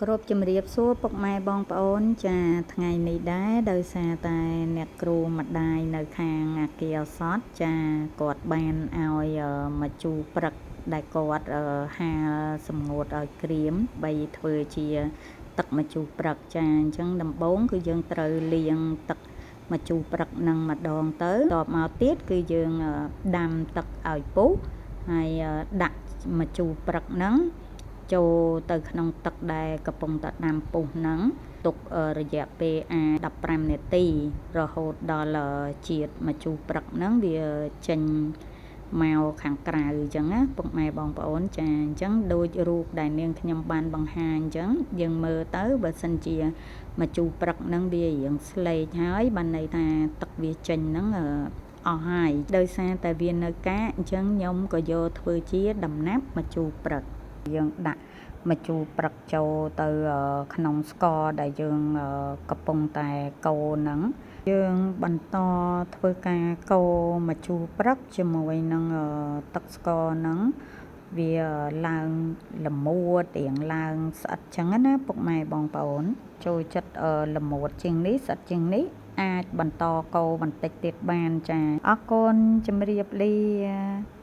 គ្រប់ជំរាបសួរពុកម៉ែបងប្អូនចាថ្ងៃនេះដែរដោយសារតែអ្នកគ្រូម្ដាយនៅខាងអាគារសតចាគាត់បានឲ្យមកជូរព្រឹកដែលគាត់ហាលសម្ងួតឲ្យក្រៀមបីធ្វើជាទឹកម្ជូរព្រឹកចាអញ្ចឹងដំបូងគឺយើងត្រូវលាងទឹកម្ជូរព្រឹកនឹងម្ដងទៅតបមកទៀតគឺយើងដាំទឹកឲ្យពុះហើយដាក់ម្ជូរព្រឹកហ្នឹងចូលទៅក្នុងទឹកដែលកំពុងតែដាំពុះហ្នឹងទុករយៈពេល15នាទីរហូតដល់ជាតិម្ជូរព្រឹកហ្នឹងវាចេញមកខាងក្រៅអញ្ចឹងណាពុកម៉ែបងប្អូនចាអញ្ចឹងដូចរូបដែលនាងខ្ញុំបានបង្ហាញអញ្ចឹងយើងមើលទៅបើសិនជាម្ជូរព្រឹកហ្នឹងវារៀងស្លេកហើយបានន័យថាទឹកវាចេញហ្នឹងអស់ហើយដោយសារតែវានៅកាកអញ្ចឹងខ្ញុំក៏យកធ្វើជាដំណាប់ម្ជូរព្រឹកយើងដាក់ម្ជូរព្រឹកចូលទៅក្នុងស្ករដែលយើងកំពុងតែកូរហ្នឹងយើងបន្តធ្វើការកូរម្ជូរព្រឹកជាមួយនឹងទឹកស្ករហ្នឹងវាឡើងល្មួតរៀងឡើងស្អិតចឹងណាពុកម៉ែបងប្អូនចូលចិត្តល្មួតជាងនេះស្អិតជាងនេះអាចបន្តកូរបន្តិចទៀតបានចាអរគុណជម្រាបលា